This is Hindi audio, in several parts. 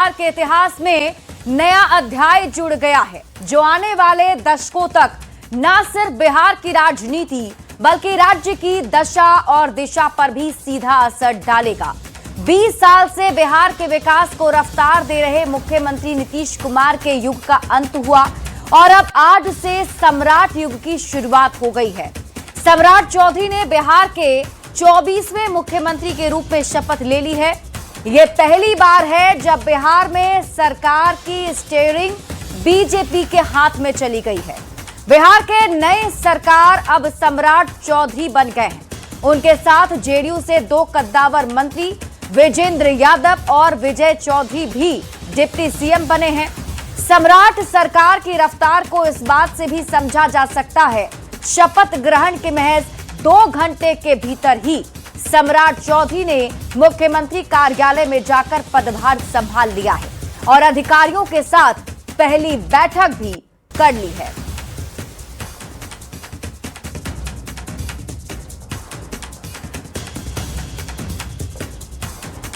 बिहार के इतिहास में नया अध्याय जुड़ गया है, जो आने वाले दशकों तक न सिर्फ बिहार की राजनीति बल्कि राज्य की दशा और दिशा पर भी सीधा असर डालेगा। 20 साल से बिहार के विकास को रफ्तार दे रहे मुख्यमंत्री नीतीश कुमार के युग का अंत हुआ और अब आज से सम्राट युग की शुरुआत हो गई है। सम्राट चौधरी ने बिहार के 24वें मुख्यमंत्री के रूप में शपथ ले ली है। यह पहली बार है जब बिहार में सरकार की स्टीयरिंग बीजेपी के हाथ में चली गई है। बिहार के नए सरकार अब सम्राट चौधरी बन गए हैं। उनके साथ जेडीयू से 2 कद्दावर मंत्री विजेंद्र यादव और विजय चौधरी भी डिप्टी सीएम बने हैं। सम्राट सरकार की रफ्तार को इस बात से भी समझा जा सकता है, शपथ ग्रहण के महज 2 घंटे के भीतर ही सम्राट चौधरी ने मुख्यमंत्री कार्यालय में जाकर पदभार संभाल लिया है और अधिकारियों के साथ पहली बैठक भी कर ली है।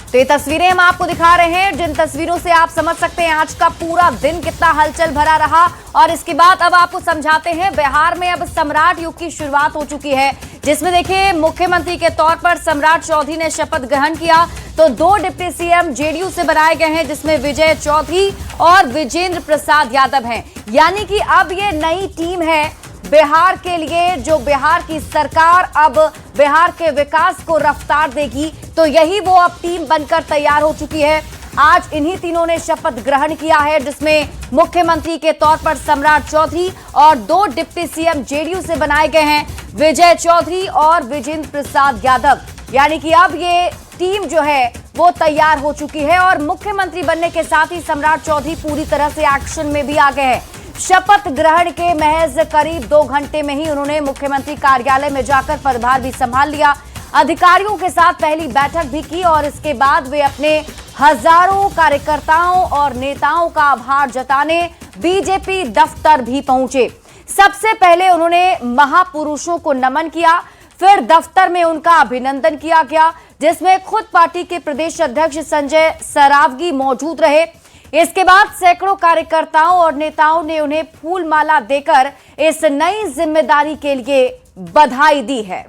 तो ये तस्वीरें हम आपको दिखा रहे हैं, जिन तस्वीरों से आप समझ सकते हैं आज का पूरा दिन कितना हलचल भरा रहा। और इसके बाद अब आपको समझाते हैं, बिहार में अब सम्राट युग की शुरुआत हो चुकी है, जिसमें देखिए मुख्यमंत्री के तौर पर सम्राट चौधरी ने शपथ ग्रहण किया। तो 2 डिप्टी सीएम जेडीयू से बनाए गए हैं, जिसमें विजय चौधरी और विजेंद्र प्रसाद यादव हैं। यानी कि अब ये नई टीम है बिहार के लिए, जो बिहार की सरकार अब बिहार के विकास को रफ्तार देगी। तो यही वो अब टीम बनकर तैयार हो चुकी है। आज इन्हीं तीनों ने शपथ ग्रहण किया है, जिसमें मुख्यमंत्री के तौर पर सम्राट चौधरी और 2 डिप्टी सीएम जेडीयू से बनाए गए हैं, विजय चौधरी और विजेंद्र प्रसाद यादव। यानी कि अब ये टीम जो है वो तैयार हो चुकी है और मुख्यमंत्री बनने के साथ ही सम्राट चौधरी पूरी तरह से एक्शन में भी आ गए हैं। शपथ ग्रहण के महज करीब 2 घंटे में ही उन्होंने मुख्यमंत्री कार्यालय में जाकर पदभार भी संभाल लिया, अधिकारियों के साथ पहली बैठक भी की और इसके बाद वे अपने हजारों कार्यकर्ताओं और नेताओं का आभार जताने बीजेपी दफ्तर भी पहुंचे। सबसे पहले उन्होंने महापुरुषों को नमन किया, फिर दफ्तर में उनका अभिनंदन किया गया, जिसमें खुद पार्टी के प्रदेश अध्यक्ष संजय सरावगी मौजूद रहे। इसके बाद सैकड़ों कार्यकर्ताओं और नेताओं ने उन्हें फूल माला देकर इस नई जिम्मेदारी के लिए बधाई दी है।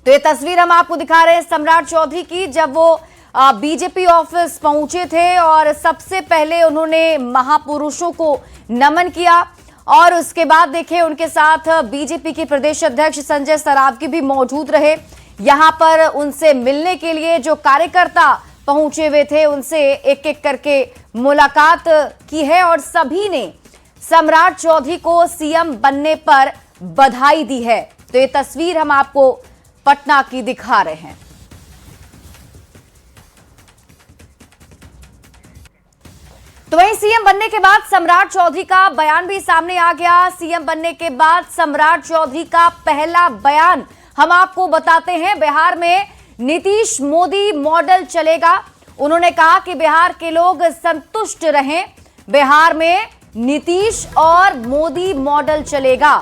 तो ये तस्वीर हम आपको दिखा रहे हैं सम्राट चौधरी की, जब वो बीजेपी ऑफिस पहुंचे थे और सबसे पहले उन्होंने महापुरुषों को नमन किया और उसके बाद देखिए उनके साथ बीजेपी के प्रदेश अध्यक्ष संजय सरावगी भी मौजूद रहे। यहां पर उनसे मिलने के लिए जो कार्यकर्ता पहुंचे हुए थे उनसे एक एक करके मुलाकात की है और सभी ने सम्राट चौधरी को सीएम बनने पर बधाई दी है। तो ये तस्वीर हम आपको पटना की दिखा रहे हैं। तो वहीं सीएम बनने के बाद सम्राट चौधरी का बयान भी सामने आ गया। सीएम बनने के बाद सम्राट चौधरी का पहला बयान हम आपको बताते हैं। बिहार में नीतीश मोदी मॉडल चलेगा। उन्होंने कहा कि बिहार के लोग संतुष्ट रहें, बिहार में नीतीश और मोदी मॉडल चलेगा।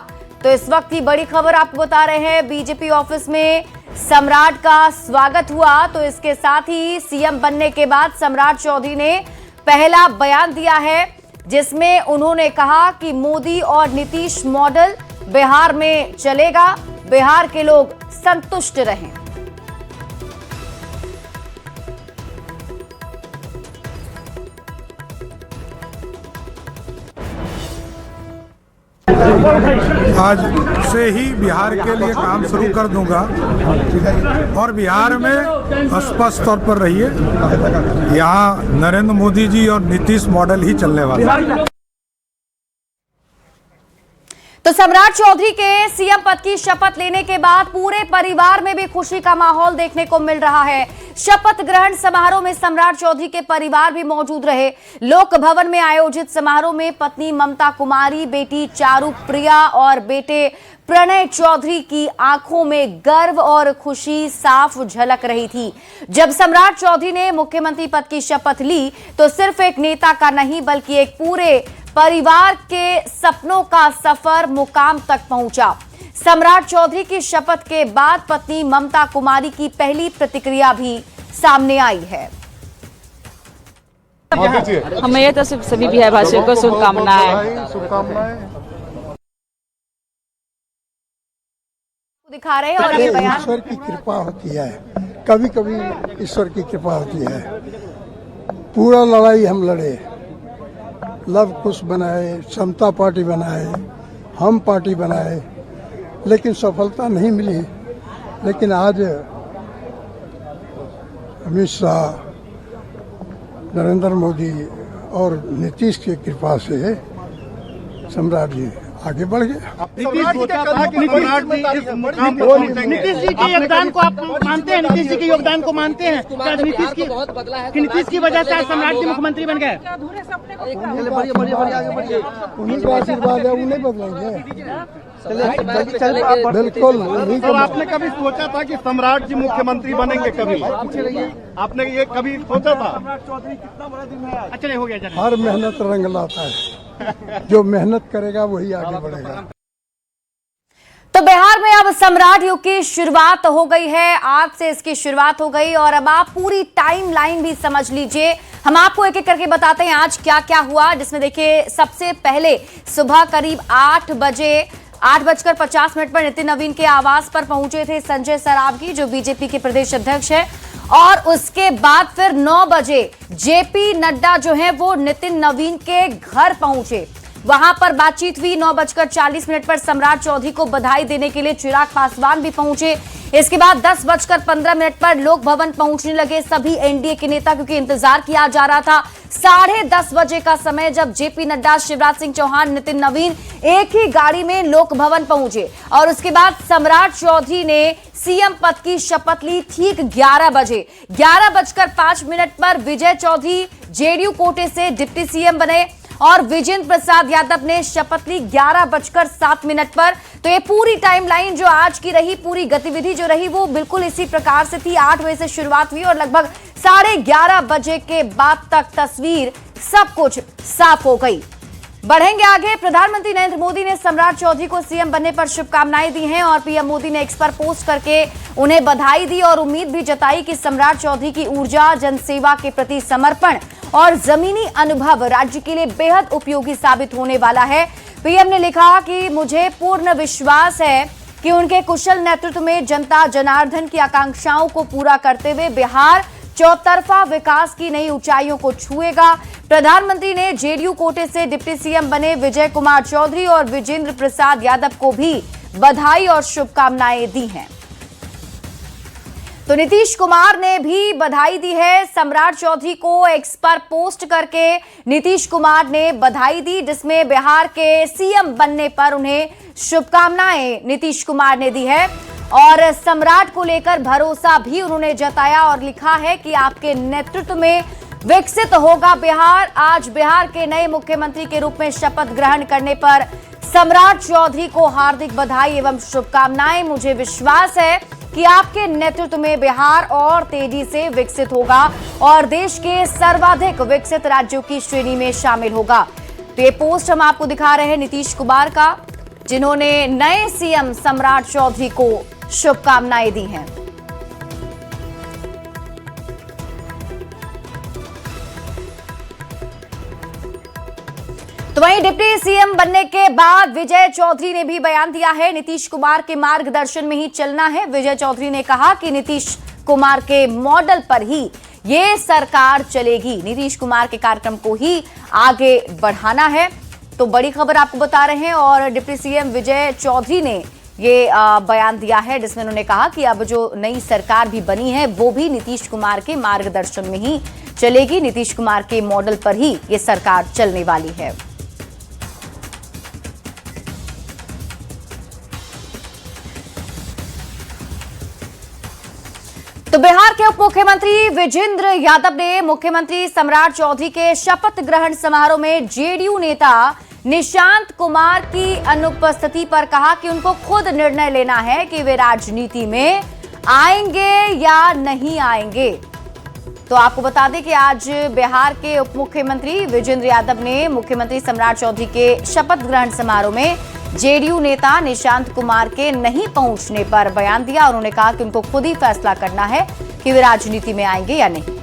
तो इस वक्त की बड़ी खबर आपको बता रहे हैं, बीजेपी ऑफिस में सम्राट का स्वागत हुआ। तो इसके साथ ही सीएम बनने के बाद सम्राट चौधरी ने पहला बयान दिया है, जिसमें उन्होंने कहा कि मोदी और नीतीश मॉडल बिहार में चलेगा, बिहार के लोग संतुष्ट रहें। आज से ही बिहार के लिए काम शुरू कर दूंगा और बिहार में स्पष्ट तौर पर रहिए, यहाँ नरेंद्र मोदी जी और नीतीश मॉडल ही चलने वाला है। तो सम्राट चौधरी के सीएम पद की शपथ लेने के बाद पूरे परिवार में भी खुशी का माहौल देखने को मिल रहा है। शपथ ग्रहण समारोह में सम्राट चौधरी के परिवार भी मौजूद रहे। लोक भवन में आयोजित समारोह में पत्नी ममता कुमारी, बेटी चारू प्रिया और बेटे प्रणय चौधरी की आंखों में गर्व और खुशी साफ झलक रही थी। जब सम्राट चौधरी ने मुख्यमंत्री पद की शपथ ली तो सिर्फ एक नेता का नहीं बल्कि एक पूरे परिवार के सपनों का सफर मुकाम तक पहुंचा। सम्राट चौधरी की शपथ के बाद पत्नी ममता कुमारी की पहली प्रतिक्रिया भी सामने आई है। हमें तो सभी बिहार वासियों को शुभकामनाएं। दिखा रहे हैं और ये बयान ईश्वर की कृपा होती है, कभी कभी ईश्वर की कृपा होती है। पूरा लड़ाई हम लड़े, लव कुश बनाए, समता पार्टी बनाए, हम पार्टी बनाए, लेकिन सफलता नहीं मिली। लेकिन आज अमित शाह, नरेंद्र मोदी और नीतीश की कृपा से सम्राट जी आगे बढ़ गए। नीतीश जी के योगदान को आप मानते हैं? नीतीश जी के योगदान को मानते हैं? नीतीश की वजह से आज सम्राट जी मुख्यमंत्री बन गए। उन्हीं का आशीर्वाद है, उन्हें बदलेंगे बिल्कुल। तो आपने कभी सोचा था कि सम्राट जी मुख्यमंत्री बनेंगे? कभी आपने ये कभी सोचा था? अच्छा नहीं हो गया। हर मेहनत रंग लाता है, जो मेहनत करेगा वही आगे बढ़ेगा। तो बिहार में अब सम्राट युग की शुरुआत हो गई है। आज से इसकी शुरुआत हो गई और अब आप पूरी टाइम लाइन भी समझ लीजिए। हम आपको एक एक करके बताते हैं आज क्या क्या हुआ, जिसमें देखिए सबसे पहले सुबह करीब 8:50 पर नितिन नवीन के आवास पर पहुंचे थे संजय सरावगी, जो बीजेपी के प्रदेश अध्यक्ष है। और उसके बाद फिर 9 बजे जेपी नड्डा जो है वो नितिन नवीन के घर पहुंचे। वहां पर बातचीत हुई। 9:40 पर सम्राट चौधरी को बधाई देने के लिए चिराग पासवान भी पहुंचे। इसके बाद 10:15 पर लोक भवन पहुंचने लगे सभी एनडीए के नेता, क्योंकि इंतजार किया जा रहा था। 10:30 बजे का समय जब जेपी नड्डा, शिवराज सिंह चौहान, नितिन नवीन एक ही गाड़ी में लोक भवन पहुंचे और उसके बाद सम्राट चौधरी ने सीएम पद की शपथ ली। ठीक 11 बजे 11:05 पर विजय चौधरी जेडीयू कोटे से डिप्टी सीएम बने और विजेंद्र प्रसाद यादव ने शपथ ली 11:07 पर। तो ये पूरी टाइमलाइन जो आज की रही, पूरी गतिविधि जो रही, वो बिल्कुल इसी प्रकार से थी। 8 बजे से शुरुआत हुई और लगभग 11:30 बजे के बाद तक तस्वीर सब कुछ साफ हो गई। बढ़ेंगे आगे। प्रधानमंत्री नरेंद्र मोदी ने सम्राट चौधरी को सीएम बनने पर शुभकामनाएं दी हैं और पीएम मोदी ने एक्स पर पोस्ट करके उन्हें बधाई दी और उम्मीद भी जताई कि सम्राट चौधरी की ऊर्जा, जनसेवा के प्रति समर्पण और जमीनी अनुभव राज्य के लिए बेहद उपयोगी साबित होने वाला है। पीएम ने लिखा कि मुझे पूर्ण विश्वास है कि उनके कुशल नेतृत्व में जनता जनार्दन की आकांक्षाओं को पूरा करते हुए बिहार चौतरफा विकास की नई ऊंचाइयों को छुएगा। प्रधानमंत्री ने जेडीयू कोटे से डिप्टी सीएम बने विजय कुमार चौधरी और विजेंद्र प्रसाद यादव को भी बधाई और शुभकामनाएं दी हैं। तो नीतीश कुमार ने भी बधाई दी है सम्राट चौधरी को। एक्स पर पोस्ट करके नीतीश कुमार ने बधाई दी, जिसमें बिहार के सीएम बनने पर उन्हें शुभकामनाएं नीतीश कुमार ने दी है और सम्राट को लेकर भरोसा भी उन्होंने जताया और लिखा है कि आपके नेतृत्व में विकसित होगा बिहार। आज बिहार के नए मुख्यमंत्री के रूप में शपथ ग्रहण करने पर सम्राट चौधरी को हार्दिक बधाई एवं शुभकामनाएं। मुझे विश्वास है कि आपके नेतृत्व में बिहार और तेजी से विकसित होगा और देश के सर्वाधिक विकसित राज्यों की श्रेणी में शामिल होगा। तो ये पोस्ट हम आपको दिखा रहे हैं नीतीश कुमार का, जिन्होंने नए सीएम सम्राट चौधरी को शुभकामनाएं दी हैं। तो वहीं डिप्टी सीएम बनने के बाद विजय चौधरी ने भी बयान दिया है। नीतीश कुमार के मार्गदर्शन में ही चलना है। विजय चौधरी ने कहा कि नीतीश कुमार के मॉडल पर ही ये सरकार चलेगी। नीतीश कुमार के कार्यक्रम को ही आगे बढ़ाना है। तो बड़ी खबर आपको बता रहे हैं और डिप्टी सीएम विजय चौधरी ने ये बयान दिया है, जिसमें उन्होंने कहा कि अब जो नई सरकार भी बनी है वो भी नीतीश कुमार के मार्गदर्शन में ही चलेगी। नीतीश कुमार के मॉडल पर ही ये सरकार चलने वाली है। तो बिहार के उप मुख्यमंत्री विजेंद्र यादव ने मुख्यमंत्री सम्राट चौधरी के शपथ ग्रहण समारोह में जेडीयू नेता निशांत कुमार की अनुपस्थिति पर कहा कि उनको खुद निर्णय लेना है कि वे राजनीति में आएंगे या नहीं आएंगे। तो आपको बता दें कि आज बिहार के उप मुख्यमंत्री विजेंद्र यादव ने मुख्यमंत्री सम्राट चौधरी के शपथ ग्रहण समारोह में जेडीयू नेता निशांत कुमार के नहीं पहुंचने पर बयान दिया। उन्होंने कहा कि उनको खुद ही फैसला करना है कि वे राजनीति में आएंगे या नहीं।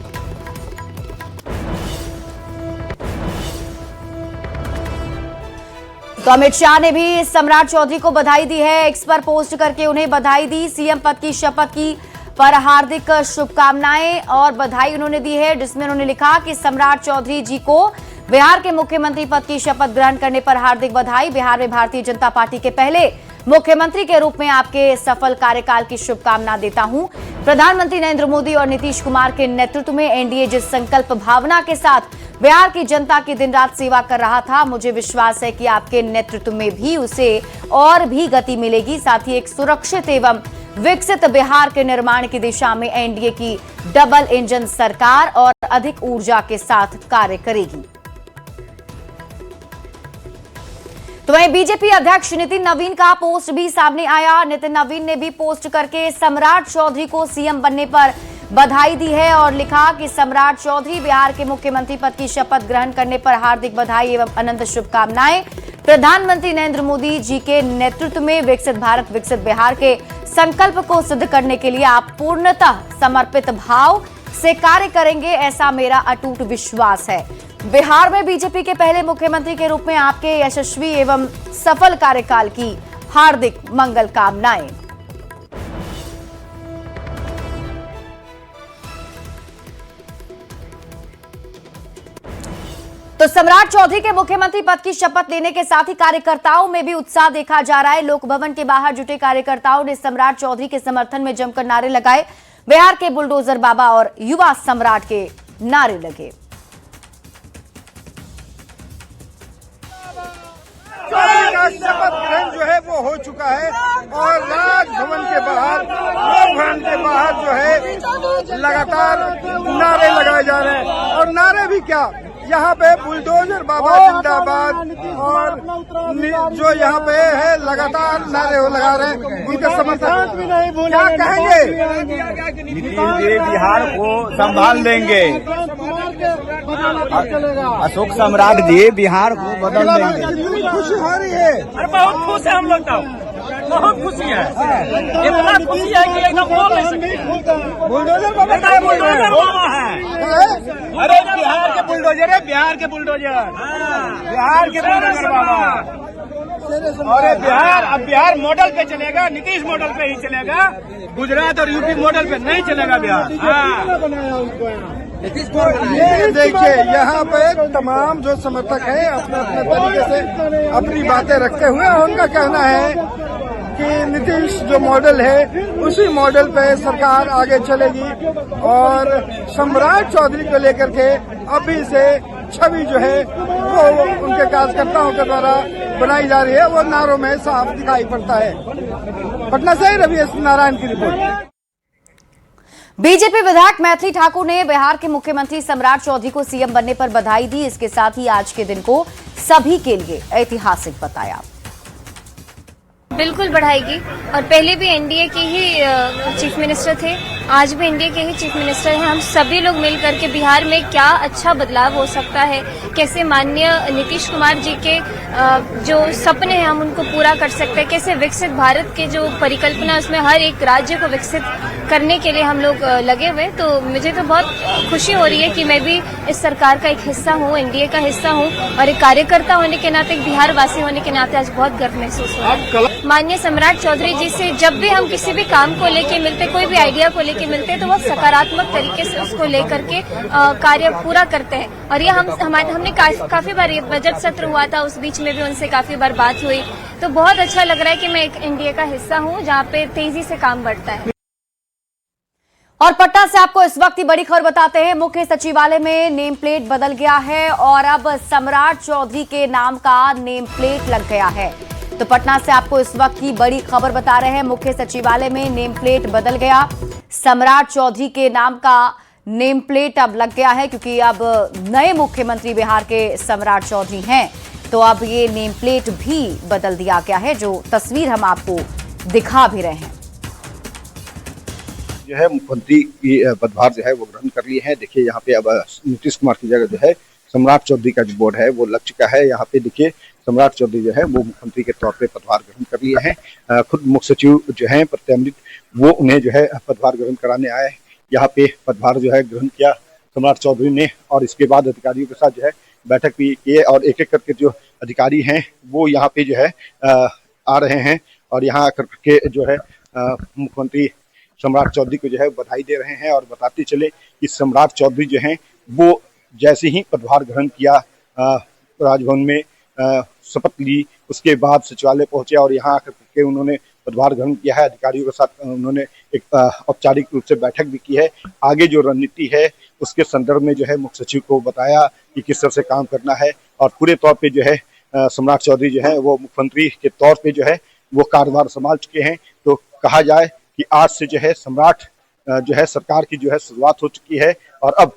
तो अमित शाह ने भी सम्राट चौधरी को बधाई दी है। एक्स पर पोस्ट करके उन्हें बधाई दी। सीएम पद की शपथ की पर हार्दिक शुभकामनाएं और बधाई उन्होंने दी है, जिसमें उन्होंने लिखा कि सम्राट चौधरी जी को बिहार के मुख्यमंत्री पद की शपथ ग्रहण करने पर हार्दिक बधाई। बिहार में भारतीय जनता पार्टी के पहले मुख्यमंत्री के रूप में आपके सफल कार्यकाल की शुभकामना देता हूं। प्रधानमंत्री नरेंद्र मोदी और नीतीश कुमार के नेतृत्व में एनडीए जिस संकल्प भावना के साथ बिहार की जनता की दिन रात सेवा कर रहा था, मुझे विश्वास है कि आपके नेतृत्व में भी उसे और भी गति मिलेगी। साथ ही एक सुरक्षित एवं विकसित बिहार के निर्माण की दिशा में एनडीए की डबल इंजन सरकार और अधिक ऊर्जा के साथ कार्य करेगी। तो वहीं बीजेपी अध्यक्ष नितिन नवीन का पोस्ट भी सामने आया। नितिन नवीन ने भी पोस्ट करके सम्राट चौधरी को सीएम बनने पर बधाई दी है और लिखा कि सम्राट चौधरी बिहार के मुख्यमंत्री पद की शपथ ग्रहण करने पर हार्दिक बधाई एवं अनंत शुभकामनाएं। प्रधानमंत्री नरेंद्र मोदी जी के नेतृत्व में विकसित भारत विकसित बिहार के संकल्प को सिद्ध करने के लिए आप पूर्णतः समर्पित भाव से कार्य करेंगे, ऐसा मेरा अटूट विश्वास है। बिहार में बीजेपी के पहले मुख्यमंत्री के रूप में आपके यशस्वी एवं सफल कार्यकाल की हार्दिक मंगल कामनाएं। तो सम्राट चौधरी के मुख्यमंत्री पद की शपथ लेने के साथ ही कार्यकर्ताओं में भी उत्साह देखा जा रहा है। लोक भवन के बाहर जुटे कार्यकर्ताओं ने सम्राट चौधरी के समर्थन में जमकर नारे लगाए। बिहार के बुलडोजर बाबा और युवा सम्राट के नारे लगे। शपथ ग्रहण जो है वो हो चुका है और राजभवन के बाहर लोक भवन के बाहर जो है लगातार नारे लगाए जा रहे हैं। और नारे भी क्या, यहाँ पे बुलडोजर बाबा जिंदाबाद और जो यहाँ पे है लगातार नारे वो लगा रहे हैं। उनके समर्थक क्या कहेंगे? नीतीश जी बिहार को संभाल देंगे। अशोक सम्राट जी बिहार को बदल देंगे। खुशी हो रही है। अरे बहुत खुश है हम लोग तो, बहुत खुशी है। इतना खुशी है कि एकदम बोल नहीं सकते। बुलडोजर बाबा है। अरे बिहार के बुलडोजर है, बिहार के बुलडोजर, बिहार के बुलडोजर बाबा। और बिहार अब बिहार मॉडल पे चलेगा, नीतीश मॉडल पे ही चलेगा। गुजरात और यूपी मॉडल पे नहीं चलेगा बिहार। ये देखिए यहाँ पे तमाम जो समर्थक हैं अपने अपने तरीके से अपनी बातें रखते हुए उनका कहना है कि नीतीश जो मॉडल है उसी मॉडल पे सरकार आगे चलेगी और सम्राट चौधरी को लेकर के अभी से छवि जो है वो उनके कार्यकर्ताओं के द्वारा बनाई जा रही है, वो नारों में साफ दिखाई पड़ता है। पटना से रवि नारायण की रिपोर्ट। बीजेपी विधायक मैथिली ठाकुर ने बिहार के मुख्यमंत्री सम्राट चौधरी को सीएम बनने पर बधाई दी। इसके साथ ही आज के दिन को सभी के लिए ऐतिहासिक बताया। बिल्कुल बढ़ाएगी और पहले भी एनडीए के ही चीफ मिनिस्टर थे, आज भी एनडीए के ही चीफ मिनिस्टर हैं। हम सभी लोग मिल करके बिहार में क्या अच्छा बदलाव हो सकता है, कैसे माननीय नीतीश कुमार जी के जो सपने हैं हम उनको पूरा कर सकते हैं, कैसे विकसित भारत के जो परिकल्पना है उसमें हर एक राज्य को विकसित करने के लिए हम लोग लगे हुए। तो मुझे तो बहुत खुशी हो रही है कि मैं भी इस सरकार का एक हिस्सा हूँ, एनडीए का हिस्सा हूँ और एक कार्यकर्ता होने के नाते, एक बिहार वासी होने के नाते आज बहुत गर्व महसूस हो रहा है। माननीय सम्राट चौधरी जी से जब भी हम किसी भी काम को लेके मिलते, कोई भी आइडिया को लेके मिलते हैं तो वो सकारात्मक तरीके से उसको लेकर के कार्य पूरा करते हैं। और ये हमने काफी बार बजट सत्र हुआ था, उस बीच में भी उनसे काफी बार बात हुई, तो बहुत अच्छा लग रहा है कि मैं एक एनडीए का हिस्सा हूँ जहाँ पे तेजी से काम बढ़ता है। और पटना से आपको इस वक्त की बड़ी खबर बताते हैं। मुख्य सचिवालय में नेम प्लेट बदल गया है और अब सम्राट चौधरी के नाम का नेम प्लेट लग गया है। तो पटना से आपको इस वक्त की बड़ी खबर बता रहे हैं। मुख्य सचिवालय में नेम प्लेट बदल गया, सम्राट चौधरी के नाम का नेम प्लेट अब लग गया है क्योंकि अब नए मुख्यमंत्री बिहार के सम्राट चौधरी हैं। तो अब ये नेम प्लेट भी बदल दिया गया है, जो तस्वीर हम आपको दिखा भी रहे हैं। जो है मुख्यमंत्री की पदभार जो है वो ग्रहण कर लिए हैं। देखिए यहाँ पे अब नीतीश कुमार की जगह जो है सम्राट चौधरी का जो बोर्ड है वो लग चुका है। यहाँ पे देखिए सम्राट चौधरी जो है वो मुख्यमंत्री के तौर पे पदभार ग्रहण कर लिए हैं। खुद मुख्य सचिव जो है प्रत्यमृत वो उन्हें जो है पदभार ग्रहण कराने आए। यहाँ पे पदभार जो है ग्रहण किया सम्राट चौधरी ने और इसके बाद अधिकारियों के साथ जो है बैठक भी किए और एक एक करके जो अधिकारी हैं वो यहाँ पे जो है आ रहे हैं और यहाँ आकर के जो है मुख्यमंत्री सम्राट चौधरी को जो है बधाई दे रहे हैं और बताते चले कि सम्राट चौधरी जो हैं वो जैसे ही पदभार ग्रहण किया राजभवन में शपथ ली, उसके बाद सचिवालय पहुंचे और यहाँ आकर के उन्होंने पदभार ग्रहण किया है। अधिकारियों के साथ उन्होंने एक औपचारिक रूप से बैठक भी की है। आगे जो रणनीति है उसके संदर्भ में जो है मुख्य सचिव को बताया कि किस तरह से काम करना है और पूरे तौर पे जो है सम्राट चौधरी जो है वो मुख्यमंत्री के तौर पे जो है वो कार्यभार संभाल चुके हैं। तो कहा जाए कि आज से जो है सम्राट जो है सरकार की जो है शुरुआत हो चुकी है और अब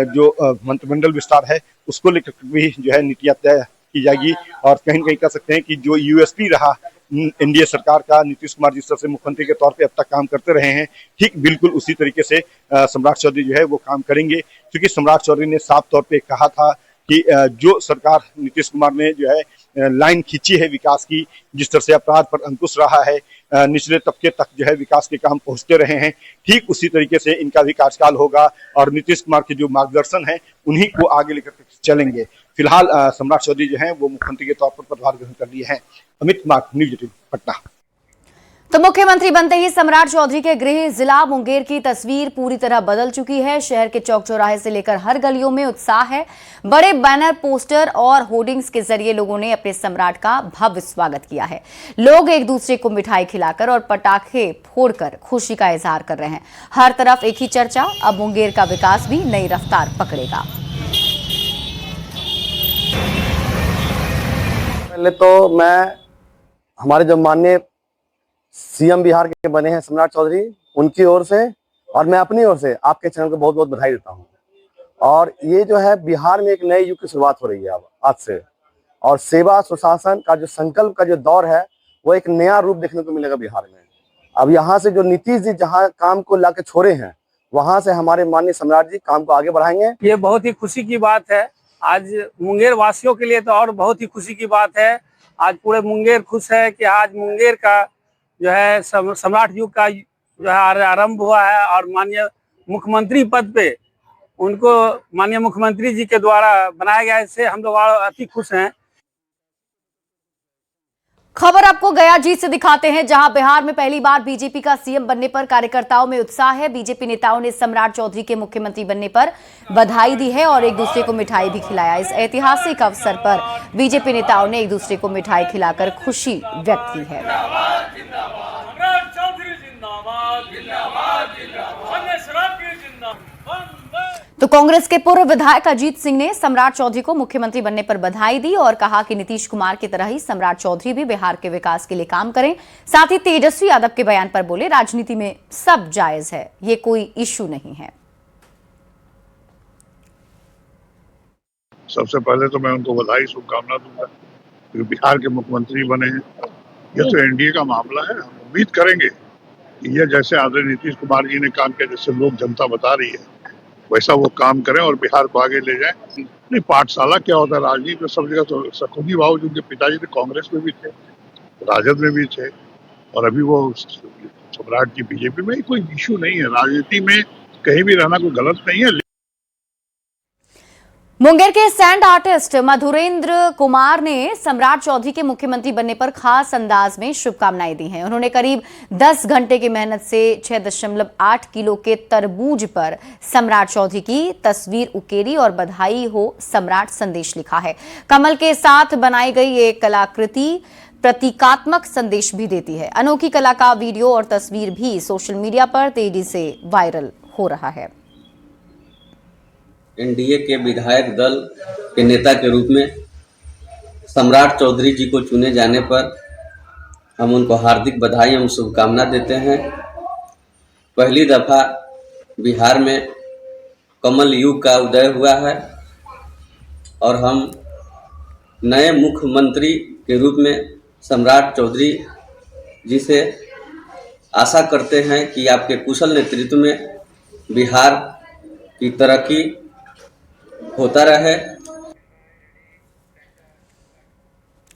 जो मंत्रिमंडल विस्तार है उसको लेकर भी जो है नीतियां तय की जाएगी और कहीं न कहीं कह सकते हैं कि जो यूएसपी रहा एनडीए सरकार का, नीतीश कुमार जिस तरह से मुख्यमंत्री के तौर पे अब तक काम करते रहे हैं, ठीक बिल्कुल उसी तरीके से सम्राट चौधरी जो है वो काम करेंगे। क्योंकि सम्राट चौधरी ने साफ तौर पे कहा था कि जो सरकार नीतीश कुमार ने जो है लाइन खींची है विकास की, जिस तरह से अपराध पर अंकुश रहा है, निचले तबके तक जो है विकास के काम पहुंचते रहे हैं, ठीक उसी तरीके से इनका भी कार्यकाल होगा और नीतीश कुमार के जो मार्गदर्शन है उन्हीं को आगे लेकर चलेंगे। फिलहाल सम्राट चौधरी जो है वो मुख्यमंत्री के तौर पर पदभार ग्रहण कर लिए हैं। अमित कुमार, न्यूज 18 पटना। तो मुख्यमंत्री बनते ही सम्राट चौधरी के गृह जिला मुंगेर की तस्वीर पूरी तरह बदल चुकी है। शहर के चौक चौराहे से लेकर हर गलियों में उत्साह है। बड़े बैनर, पोस्टर और होर्डिंग्स के जरिए लोगों ने अपने सम्राट का भव्य स्वागत किया है। लोग एक दूसरे को मिठाई खिलाकर और पटाखे फोड़कर खुशी का इजहार कर रहे हैं। हर तरफ एक ही चर्चा, अब मुंगेर का विकास भी नई रफ्तार पकड़ेगा। पहले तो मैं हमारे जो माननीय सीएम बिहार के बने हैं सम्राट चौधरी, उनकी ओर से और मैं अपनी ओर से आपके चैनल को बहुत बहुत बधाई देता हूं। और ये जो है बिहार में एक नए युग की शुरुआत हो रही है अब आज से, और सेवा सुशासन का जो संकल्प का जो दौर है वो एक नया रूप देखने को मिलेगा बिहार में। अब यहाँ से जो नीतीश जी जहाँ काम को लाके छोड़े हैं, वहां से हमारे माननीय सम्राट जी काम को आगे बढ़ाएंगे। ये बहुत ही खुशी की बात है आज मुंगेर वासियों के लिए, तो और बहुत ही खुशी की बात है। आज पूरे मुंगेर खुश है कि आज मुंगेर का जो है सम्राट युग का जो है आरंभ हुआ है और माननीय मुख्यमंत्री पद पे उनको माननीय मुख्यमंत्री जी के द्वारा बनाया गया। इससे हम लोग अति खुश हैं। खबर आपको गया जीत से दिखाते हैं, जहां बिहार में पहली बार बीजेपी का सीएम बनने पर कार्यकर्ताओं में उत्साह है। बीजेपी नेताओं ने सम्राट चौधरी के मुख्यमंत्री बनने पर बधाई दी है और एक दूसरे को मिठाई भी खिलाया। इस ऐतिहासिक अवसर पर बीजेपी नेताओं ने एक दूसरे को मिठाई खिलाकर खुशी व्यक्त की है। तो कांग्रेस के पूर्व विधायक अजीत सिंह ने सम्राट चौधरी को मुख्यमंत्री बनने पर बधाई दी और कहा कि नीतीश कुमार की तरह ही सम्राट चौधरी भी बिहार के विकास के लिए काम करें। साथ ही तेजस्वी यादव के बयान पर बोले, राजनीति में सब जायज है, ये कोई इश्यू नहीं है। सबसे पहले तो मैं उनको बधाई, शुभकामना दूंगा क्योंकि बिहार के मुख्यमंत्री बने हैं। ये तो एनडीए का मामला है। हम उम्मीद करेंगे कि ये जैसे आदरणीय नीतीश कुमार जी ने काम किया, जैसे लोग जनता बता रही है, वैसा वो काम करें और बिहार को आगे ले जाएं। नहीं, पाठशाला क्या होता है राजनीति में, सब जगह तो सखुदी बाबू जिनके पिताजी थे कांग्रेस में भी थे, राजद में भी थे और अभी वो सम्राट की बीजेपी में। कोई इश्यू नहीं है, राजनीति में कहीं भी रहना कोई गलत नहीं है। मुंगेर के सैंड आर्टिस्ट मधुरेंद्र कुमार ने सम्राट चौधरी के मुख्यमंत्री बनने पर खास अंदाज में शुभकामनाएं दी हैं। उन्होंने करीब 10 घंटे की मेहनत से 6.8 किलो के तरबूज पर सम्राट चौधरी की तस्वीर उकेरी और बधाई हो सम्राट संदेश लिखा है। कमल के साथ बनाई गई ये कलाकृति प्रतीकात्मक संदेश भी देती है। अनोखी कला का वीडियो और तस्वीर भी सोशल मीडिया पर तेजी से वायरल हो रहा है। एनडीए के विधायक दल के नेता के रूप में सम्राट चौधरी जी को चुने जाने पर हम उनको हार्दिक बधाई एवं शुभकामना देते हैं। पहली दफा बिहार में कमल युग का उदय हुआ है और हम नए मुख्यमंत्री के रूप में सम्राट चौधरी जी से आशा करते हैं कि आपके कुशल नेतृत्व में बिहार की तरक्की होता रहे।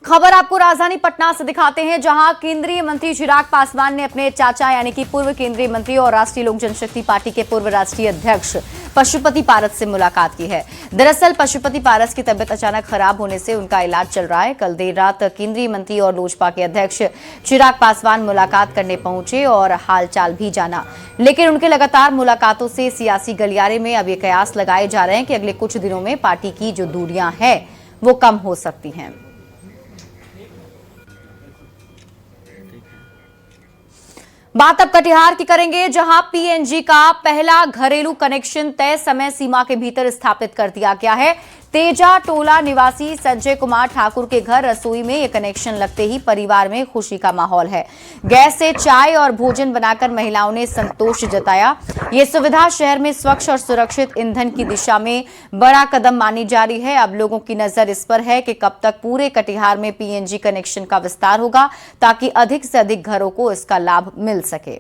खबर खबर आपको राजधानी पटना से दिखाते हैं, जहां केंद्रीय मंत्री चिराग पासवान ने अपने चाचा यानी कि पूर्व केंद्रीय मंत्री और राष्ट्रीय लोक जनशक्ति पार्टी के पूर्व राष्ट्रीय अध्यक्ष पशुपति पारस से मुलाकात की है। दरअसल पशुपति पारस की तबीयत अचानक खराब होने से उनका इलाज चल रहा है। कल देर रात केंद्रीय मंत्री और लोजपा के अध्यक्ष चिराग पासवान मुलाकात करने पहुंचे और हालचाल भी जाना, लेकिन उनके लगातार मुलाकातों से सियासी गलियारे में अब ये कयास लगाए जा रहे हैं कि अगले कुछ दिनों में पार्टी की जो दूरियां हैं वो कम हो सकती हैं। बात अब कटिहार की करेंगे, जहां पीएनजी का पहला घरेलू कनेक्शन तय समय सीमा के भीतर स्थापित कर दिया गया है। तेजा टोला निवासी संजय कुमार ठाकुर के घर रसोई में ये कनेक्शन लगते ही परिवार में खुशी का माहौल है। गैस से चाय और भोजन बनाकर महिलाओं ने संतोष जताया। ये सुविधा शहर में स्वच्छ और सुरक्षित ईंधन की दिशा में बड़ा कदम मानी जा रही है। अब लोगों की नजर इस पर है कि कब तक पूरे कटिहार में पीएनजी कनेक्शन का विस्तार होगा, ताकि अधिक से अधिक घरों को इसका लाभ मिल सके।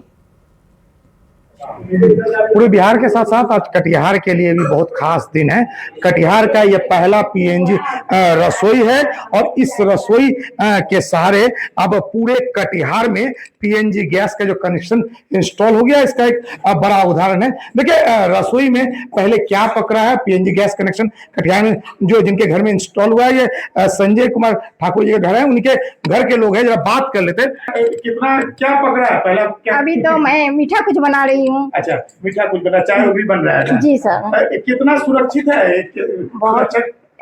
पूरे बिहार के साथ साथ आज कटिहार के लिए भी बहुत खास दिन है। कटिहार का ये पहला पीएनजी रसोई है और इस रसोई के सहारे अब पूरे कटिहार में पीएनजी गैस का जो कनेक्शन इंस्टॉल हो गया, इसका एक बड़ा उदाहरण है। देखिए रसोई में पहले क्या पकड़ा है, पीएनजी गैस कनेक्शन कटिहार में जो जिनके घर में इंस्टॉल हुआ है, ये संजय कुमार ठाकुर जी का घर है, उनके घर के लोग हैं। जरा बात कर लेते हैं, कितना क्या पकड़ा है पहला? अभी तो मैं मीठा कुछ बना रही हूँ। अच्छा, मीठा कुछ बना, चाय भी बन रहा है जी सर। कितना सुरक्षित है? बहुत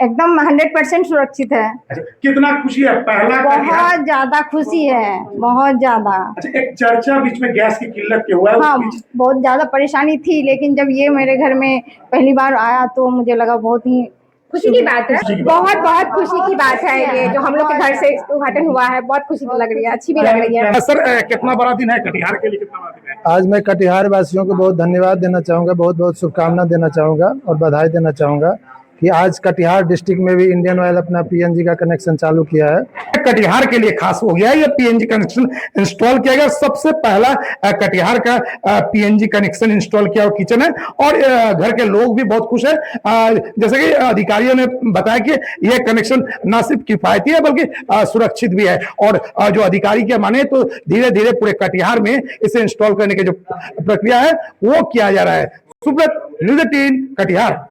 एकदम 100% सुरक्षित है। अच्छा, कितना खुशी है? पहला बहुत ज्यादा खुशी है, बहुत ज्यादा। अच्छा, एक चर्चा बीच में गैस की किल्लत के हुआ है। हाँ, बहुत ज्यादा परेशानी थी, लेकिन जब ये मेरे घर में पहली बार आया तो मुझे लगा बहुत ही खुशी की बात है। बहुत बहुत खुशी की बात है ये जो हम लोग के घर से उद्घाटन हुआ है। बहुत खुशी लग रही है, अच्छी भी लग रही है। सर कितना बड़ा दिन है कटिहार के लिए? कितना बड़ा दिन है आज? मैं कटिहार वासियों को बहुत धन्यवाद देना चाहूँगा, बहुत बहुत शुभकामना देना चाहूँगा और बधाई देना चाहूँगा कि आज कटिहार डिस्ट्रिक्ट में भी इंडियन ऑयल अपना पीएनजी का कनेक्शन चालू किया है। कटिहार के लिए खास हो गया है, ये पीएनजी कनेक्शन इंस्टॉल किया गया। सबसे पहला कटिहार का पीएनजी कनेक्शन इंस्टॉल किया हुआ किचन है और घर के लोग भी बहुत खुश है। जैसे कि अधिकारियों ने बताया कि यह कनेक्शन न सिर्फ किफायती है बल्कि सुरक्षित भी है और जो अधिकारी के माने तो धीरे धीरे पूरे कटिहार में इसे इंस्टॉल करने की जो प्रक्रिया है वो किया जा रहा है। सुब्रत, न्यूज़ 18 कटिहार।